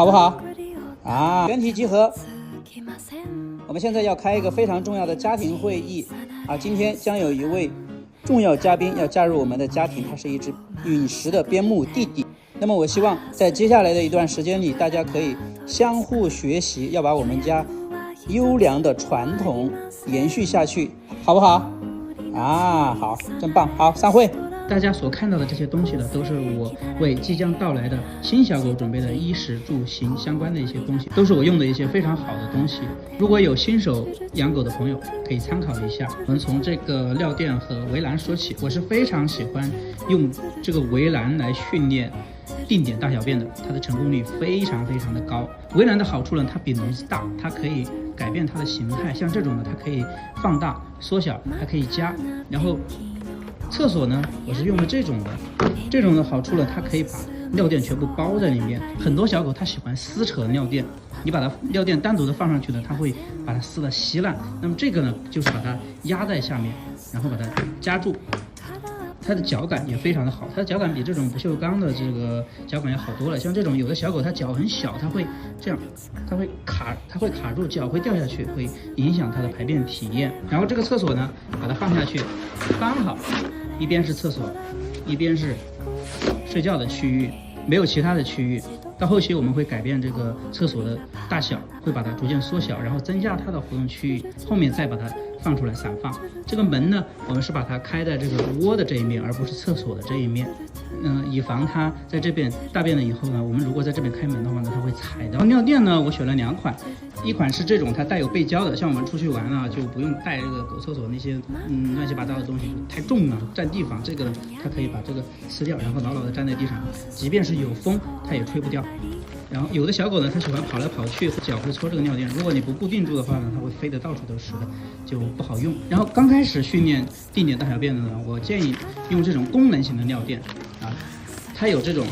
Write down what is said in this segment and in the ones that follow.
好不好？啊，全体集合。我们现在要开一个非常重要的家庭会议啊！今天将有一位重要嘉宾要加入我们的家庭，他是一只陨石的边牧弟弟。那么我希望在接下来的一段时间里，大家可以相互学习，要把我们家优良的传统延续下去，好不好？啊，好，真棒！好，散会。大家所看到的这些东西呢，都是我为即将到来的新小狗准备的衣食住行相关的一些东西，都是我用的一些非常好的东西。如果有新手养狗的朋友，可以参考一下。我们从这个尿垫和围栏说起，我是非常喜欢用这个围栏来训练定点大小便的，它的成功率非常的高。围栏的好处呢，它比笼子大，它可以改变它的形态，像这种呢，它可以放大、缩小，还可以加。然后厕所呢，我是用的这种的，这种的好处呢，它可以把尿垫全部包在里面。很多小狗它喜欢撕扯尿垫，你把它尿垫单独的放上去呢，它会把它撕得稀烂。那么这个呢，就是把它压在下面，然后把它夹住。它的脚感也非常的好，它的脚感比这种不锈钢的这个脚感要好多了。像这种有的小狗它脚很小，它会这样，它会卡住，脚会掉下去，会影响它的排便体验。然后这个厕所呢，把它放下去，刚好一边是厕所，一边是睡觉的区域，没有其他的区域。到后期我们会改变这个厕所的大小，会把它逐渐缩小，然后增加它的活动区域，后面再把它放出来散放。这个门呢，我们是把它开在这个窝的这一面，而不是厕所的这一面，以防它在这边大便了以后呢，我们如果在这边开门的话呢，它会踩到。尿垫呢，我选了2款，一款是这种它带有背胶的，像我们出去玩啊，就不用带这个狗厕所那些乱七八糟的东西，太重了占地方。这个呢，它可以把这个撕掉，然后牢牢的粘在地上，即便是有风，它也吹不掉。然后有的小狗呢，它喜欢跑来跑去，脚会戳这个尿垫，如果你不固定住的话呢，它会飞得到处都是的，就不好用。然后刚开始训练定点大小便的呢，我建议用这种功能型的尿垫啊，它有这种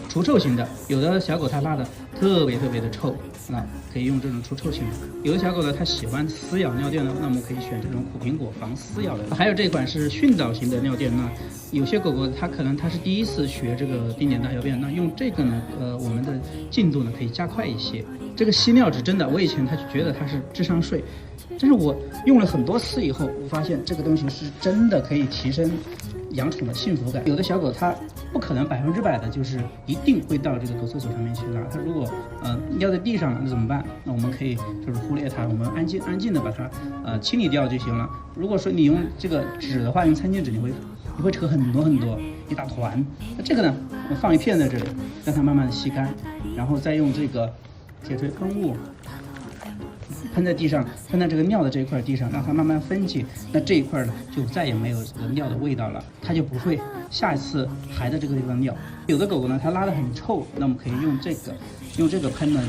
除臭型的，有的小狗它拉的特别的臭，那可以用这种除臭型的。有的小狗呢，它喜欢撕咬尿垫的，那么可以选这种苦苹果防撕咬的。还有这款是训导型的尿垫呢，有些狗狗它是第一次学这个定点大小便，那用这个呢，我们的进度呢可以加快一些。这个吸尿纸真的，我以前它就觉得它是智商税，但是我用了很多次以后，我发现这个东西是真的可以提升养宠的幸福感。有的小狗它不可能100%的就是一定会到这个狗厕所上面去拉，它如果尿在地上了，那怎么办？那我们可以就是忽略它，我们安静的把它清理掉就行了。如果说你用这个纸的话，用餐巾纸你会扯很多一大团。那这个呢，我放一片在这里，让它慢慢的吸干，然后再用这个铁锤喷雾喷在地上，喷在这个尿的这一块地上，让它慢慢分解。那这一块呢，就再也没有这个尿的味道了，它就不会下一次还在这个地方尿。有的狗狗呢，它拉得很臭，那我们可以用这个喷呢，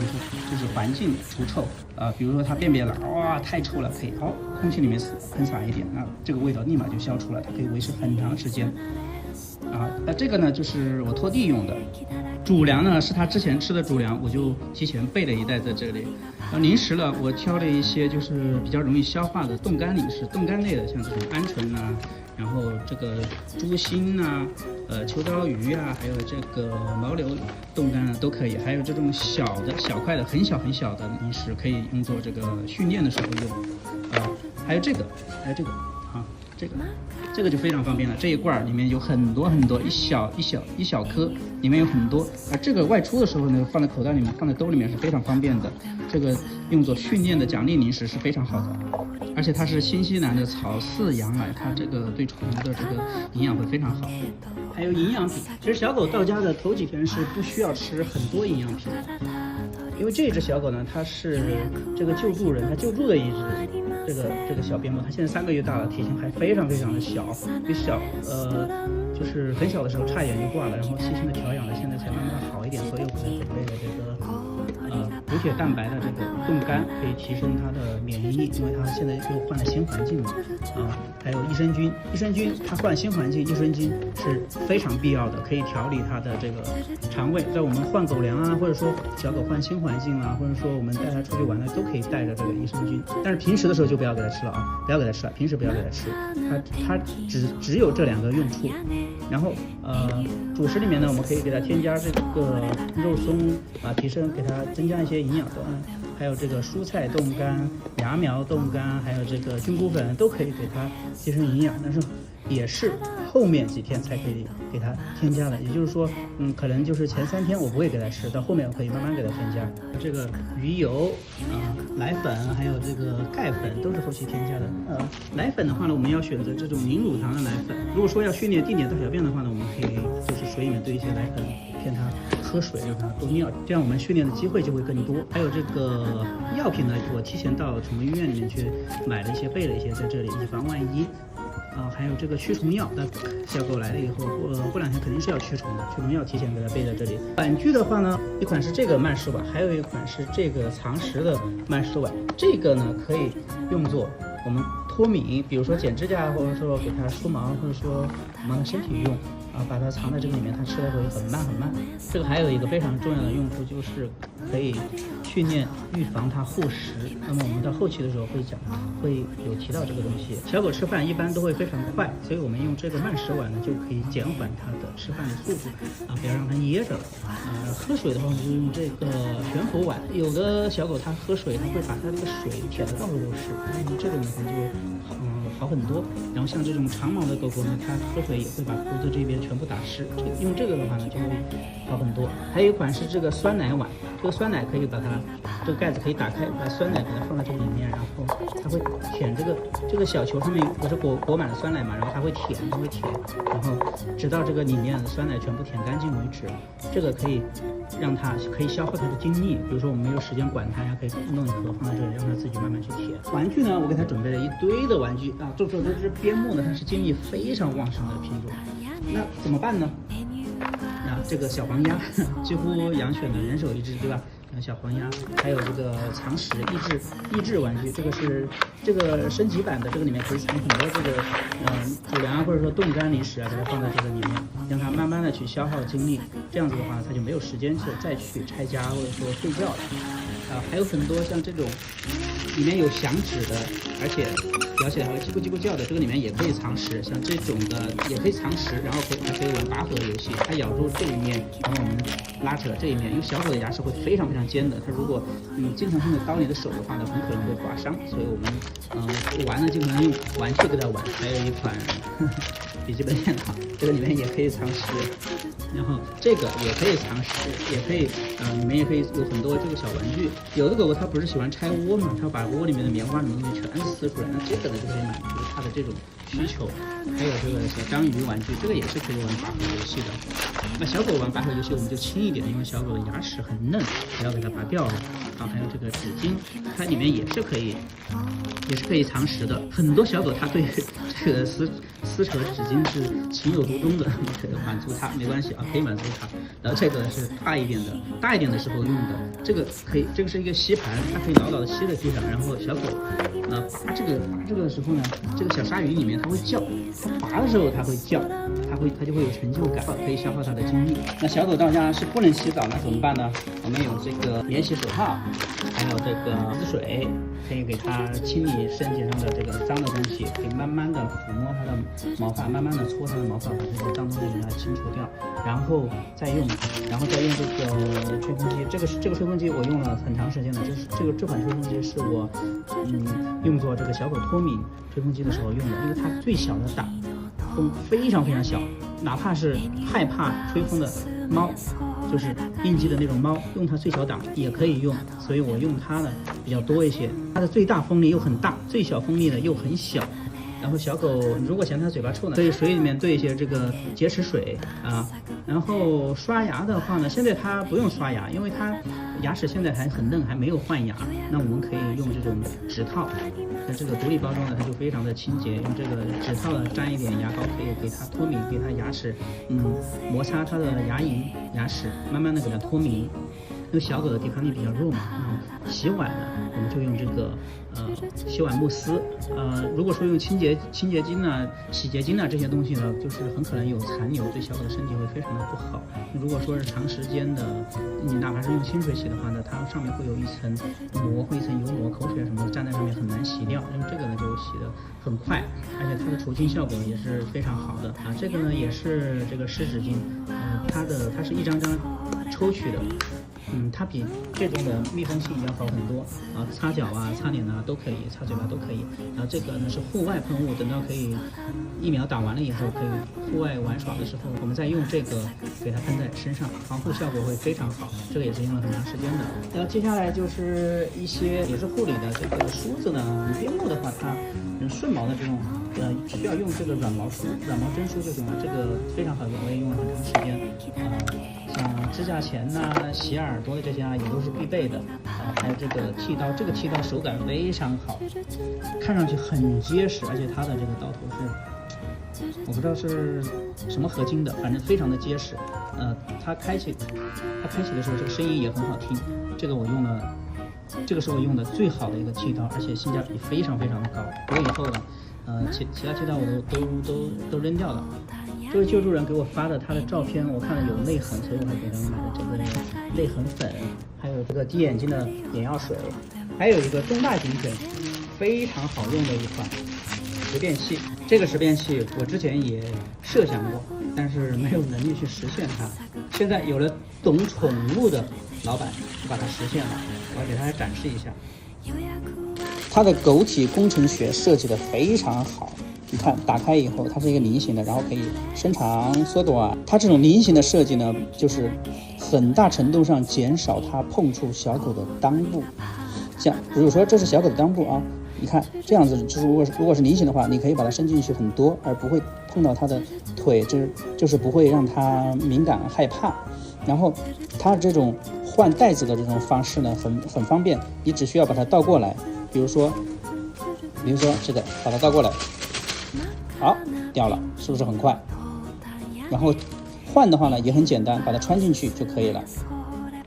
就是环境除臭啊。比如说它便便了，哇，太臭了，可以空气里面喷洒一点，那这个味道立马就消除了，它可以维持很长时间。那这个呢，就是我拖地用的。主粮呢是他之前吃的主粮，我就提前备了一袋在这里。零食了，我挑了一些就是比较容易消化的冻干零食，冻干类的，像这种鹌鹑啊，然后这个猪心啊，秋刀鱼啊，还有这个牦牛冻干啊都可以。还有这种小块的很小的零食，可以用作这个训练的时候用。还有这个啊。这个就非常方便了，这一罐里面有很多一小颗，里面有很多。而这个外出的时候呢，放在口袋里面，放在兜里面是非常方便的。这个用作训练的奖励零食是非常好的，而且它是新西兰的草饲羊奶，它这个对宠物的这个营养会非常好。还有营养品，其实小狗到家的头几天是不需要吃很多营养品，因为这只小狗呢，它是这个救助人，它救助的一只这个小边牧，它现在3个月大了，体型还非常的小，比就是很小的时候差一点就挂了，然后细心的调养了，现在才慢慢好一点，所以我才准备了这个补血蛋白的这个冻干，可以提升它的免疫力，因为它现在又换了新环境嘛。还有益生菌，益生菌它换新环境，益生菌是非常必要的，可以调理它的这个肠胃。在我们换狗粮啊，或者说小狗换新环境啊，或者说我们带它出去玩呢，都可以带着这个益生菌。但是平时的时候就不要给它吃了啊，不要给它吃了，平时不要给它吃，它只有这2个用处。然后主食里面呢，我们可以给它添加这个肉松啊，提升给它增加一些营养的，还有这个蔬菜冻干、芽苗冻干，还有这个菌菇粉都可以给它提升营养，但是也是后面几天才可以给它添加的。也就是说，可能就是前3天我不会给它吃，到后面我可以慢慢给它添加。这个鱼油奶粉还有这个钙粉都是后期添加的。奶粉的话呢，我们要选择这种零乳糖的奶粉。如果说要训练定点大小便的话呢，我们可以就是水里面兑一些奶粉，骗它喝水，让它多尿，这样我们训练的机会就会更多。还有这个药品呢，我提前到宠物医院里面去买了一些，备了一些在这里，以防万一。还有这个驱虫药，那小狗来了以后，过2天肯定是要驱虫的，驱虫药提前给它备在这里。玩具的话呢，一款是这个曼氏碗，还有一款是这个藏食的曼氏碗。这个呢可以用作我们脱敏，比如说剪指甲，或者说给它梳毛，或者说我们的身体用。把它藏在这个里面，它吃的会很慢很慢。这个还有一个非常重要的用处，就是可以训练预防它护食。那么我们到后期的时候会有提到这个东西。小狗吃饭一般都会非常快，所以我们用这个慢食碗呢，就可以减缓它的吃饭的速度不要让它噎着了。喝水的话，我们就用这个悬浮碗。有的小狗它喝水，它会把它这个水舔得到处都是，这种的话就会好很多。然后像这种长毛的狗狗呢，它喝水也会把胡子这边全部打湿，用这个的话呢就会好很多。还有一款是这个酸奶碗，这个酸奶可以把它这个盖子可以打开，把酸奶给它放在这个里面，然后它会舔这个小球上面不是裹满了酸奶嘛，然后它会舔，然后直到这个里面的酸奶全部舔干净为止。这个可以让它可以消耗它的精力，比如说我们没有时间管它呀，可以弄一盒放在这里，让它自己慢慢去舔。玩具呢，我给它准备了一堆的玩具众所周知，边牧呢它是精力非常旺盛的品种，那怎么办呢？这个小黄鸭几乎养犬的人手一只，对吧？小黄鸭，还有这个藏食益智玩具，这个是这个升级版的，这个里面可以藏很多这个主粮或者说冻干零食啊，给它放在这个里面，让它慢慢的去消耗精力，这样子的话它就没有时间再去拆家或者说睡觉了。还有很多像这种里面有响指的，而且咬起来还会叽咕叽咕叫的，这个里面也可以藏食，像这种的也可以藏食，然后还可以玩拔河游戏，它咬住这一面，然后我们拉扯这一面，因为小狗的牙齿会非常非常尖的，它如果经常性的叨你的手的话呢，很可能会划伤，所以我们玩呢经常用玩具跟它玩。还有一款笔记本电脑，这个里面也可以藏食，然后这个也可以藏食，也可以里面也可以有很多这个小玩具。有的狗狗它不是喜欢拆窝嘛，它把窝里面的棉花什么东西全撕出来，那这个呢就可以满足它的这种需求。还有这个小章鱼玩具，这个也是可以玩拔河游戏的。那小狗玩拔河游戏我们就轻一点，因为小狗的牙齿很嫩，不要给它拔掉了。还有这个纸巾，它里面也是可以藏食的。很多小狗它对这个撕扯纸巾是情有独钟的，可以满足它，没关系啊，可以满足它。然后这个是大一点的时候用的，这个可以，这个是一个吸盘，它可以牢牢的吸在地上，然后小狗拔这个的时候呢，这个小鲨鱼里面它会叫，它拔的时候它会叫，它就会有成就感，可以消耗它的精力。那小狗到家是不能洗澡，那怎么办呢？我们有这个免洗手套，还有这个滋水，可以给它清理身体上的这个脏的东西，可以慢慢的抚摸它的毛发，慢慢的搓它的毛发，把这些脏东西给它清除掉，然后再用这个吹风机。这个吹风机我用了很长时间的，这款吹风机是我用作这个小狗脱敏吹风机的时候用的，因为它最小的档，风非常非常小，哪怕是害怕吹风的猫，就是应激的那种猫，用它最小档也可以用，所以我用它呢比较多一些。它的最大风力又很大，最小风力呢又很小。然后小狗如果嫌它嘴巴臭呢，可以水里面兑一些这个洁齿水啊。然后刷牙的话呢，现在它不用刷牙，因为它牙齿现在还很嫩，还没有换牙。那我们可以用这种指套，那这个独立包装的它就非常的清洁，用这个指套呢沾一点牙膏，可以给它脱敏，给它牙齿摩擦它的牙龈牙齿，慢慢的给它脱敏。因为小狗的抵抗力比较弱嘛。洗碗呢，我们就用这个洗碗慕斯。如果说用清洁精呢、洗洁精呢这些东西呢，就是很可能有残留，对小狗的身体会非常的不好。如果说是长时间的，你哪怕是用清水洗的话呢，它上面会有一层膜，会一层油膜，口水什么的粘在上面很难洗掉。用这个呢就洗得很快，而且它的除菌效果也是非常好的啊。这个呢也是这个湿纸巾，它是一张张抽取的。它比这种的密封性要好很多啊，擦脚啊、擦脸啊都可以，擦嘴巴都可以。然后这个呢是户外喷雾，等到可以疫苗打完了以后，可以户外玩耍的时候，我们再用这个给它喷在身上，防护效果会非常好。这个也是用了很长时间的。然后接下来就是一些也是护理的这个梳子呢，边牧的话，它顺毛的这种需要用这个软毛针梳就行了，这个非常好用，我也用了很长时间。像指甲钳呐、洗耳朵的这些啊，也都是必备的啊。还有这个剃刀，这个剃刀手感非常好，看上去很结实，而且它的这个刀头是，我不知道是什么合金的，反正非常的结实。它开启的时候，这个声音也很好听。这个是我用的最好的一个剃刀，而且性价比非常非常的高。我以后呢，其他剃刀我都扔掉了。这位救助人给我发的他的照片，我看了有泪痕，所以我还给他买了这个泪痕粉，还有这个滴眼睛的眼药水，还有一个中大型犬非常好用的一款食便器。这个食便器我之前也设想过，但是没有能力去实现它。现在有了懂宠物的老板就把它实现了，我要给大家展示一下。它的狗体工程学设计的非常好。你看，打开以后，它是一个菱形的，然后可以伸长、缩短。它这种菱形的设计呢，就是很大程度上减少它碰触小狗的裆部。像比如说，这是小狗的裆部啊，你看这样子，就是如果是菱形的话，你可以把它伸进去很多，而不会碰到它的腿，就是不会让它敏感害怕。然后它这种换袋子的这种方式呢，很方便，你只需要把它倒过来，比如说这个，把它倒过来。好，掉了，是不是很快？然后换的话呢也很简单，把它穿进去就可以了。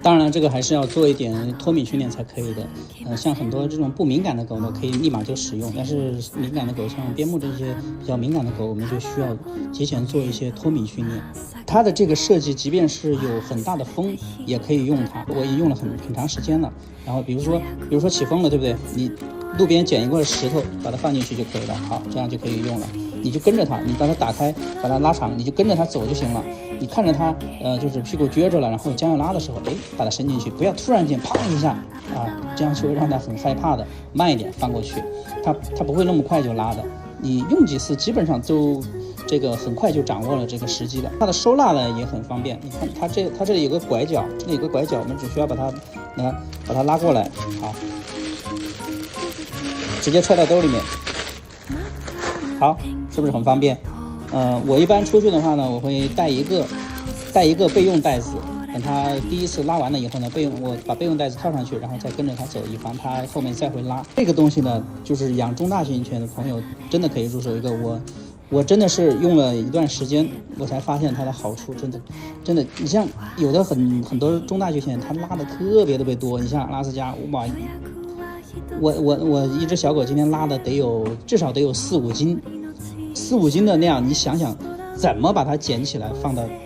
当然了，这个还是要做一点脱敏训练才可以的。像很多这种不敏感的狗呢，可以立马就使用，但是敏感的狗，像边牧这些比较敏感的狗，我们就需要提前做一些脱敏训练。它的这个设计，即便是有很大的风，也可以用它。我也用了很长时间了。然后比如说起风了，对不对？你路边捡一块石头，把它放进去就可以了。好，这样就可以用了。你就跟着它，你把它打开，把它拉长，你就跟着它走就行了。你看着它，就是屁股撅着了，然后将要拉的时候，把它伸进去，不要突然间砰一下啊，这样就会让它很害怕的。慢一点放过去，它不会那么快就拉的。你用几次，基本上都这个很快就掌握了这个时机了。它的收纳呢也很方便，你看它这里有个拐角，这里有个拐角，我们只需要把它拉过来，好，直接揣到兜里面。好，是不是很方便？我一般出去的话呢，我会带一个备用袋子，等它第一次拉完了以后呢，我把备用袋子套上去，然后再跟着它走，以防它后面再会拉。这个东西呢，就是养中大型犬的朋友真的可以入手一个。我真的是用了一段时间，我才发现它的好处，真的，你像有的很多中大型犬，它拉的特别多。你像阿拉斯加，哇，我一只小狗今天拉的至少得有4、5斤的那样，你想想怎么把它捡起来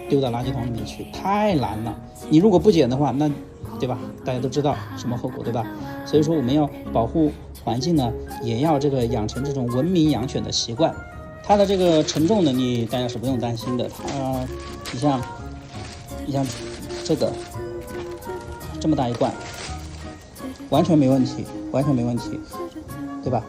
丢到垃圾桶里面去，太难了。你如果不捡的话，那对吧？大家都知道什么后果，对吧？所以说我们要保护环境呢，也要这个养成这种文明养犬的习惯。它的这个承重能力大家是不用担心的，你像这个这么大一罐，完全没问题，对吧？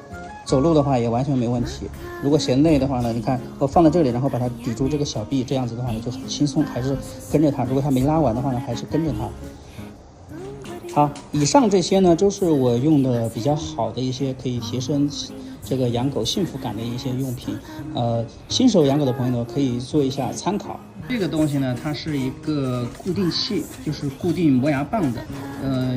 走路的话也完全没问题。如果嫌累的话呢，你看我放在这里，然后把它抵住这个小臂，这样子的话呢就很轻松，还是跟着它。如果它没拉完的话呢，还是跟着它。好，以上这些呢，都是我用的比较好的一些可以提升这个养狗幸福感的一些用品。新手养狗的朋友呢，可以做一下参考。这个东西呢，它是一个固定器，就是固定磨牙棒的。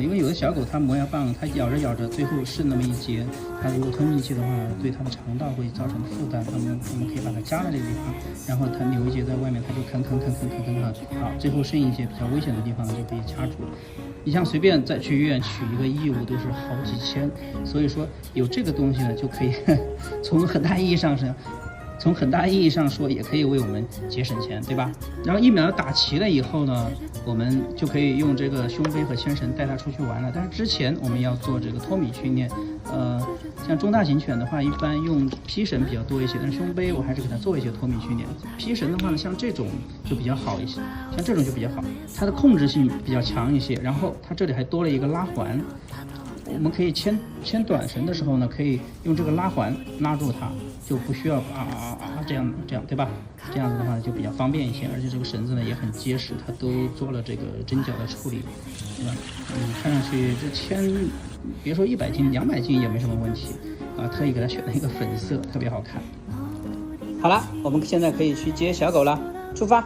因为有的小狗它磨牙棒，它咬着咬着，最后是那么一节，它如果吞进去的话，对它的肠道会造成负担。我们可以把它夹在这个地方，然后它留一节在外面，它就啃，好，最后剩一些比较危险的地方就可以掐住。你像随便再去医院取一个义务都是好几千，所以说有这个东西呢，就可以从很大意义上说，也可以为我们节省钱，对吧？然后疫苗打齐了以后呢，我们就可以用这个胸背和牵绳带它出去玩了。但是之前我们要做这个脱米训练，像中大型犬的话，一般用披绳比较多一些，但是胸背我还是给它做一些脱米训练。披绳的话呢，像这种就比较好一些，像这种就比较好，它的控制性比较强一些，然后它这里还多了一个拉环。我们可以牵短绳的时候呢，可以用这个拉环拉住它，就不需要这样，对吧？这样子的话就比较方便一些，而且这个绳子呢也很结实，它都做了这个针脚的处理，对吧？看上去这牵，别说100斤、200斤也没什么问题啊。特意给它选了一个粉色，特别好看。好了，我们现在可以去接小狗了，出发。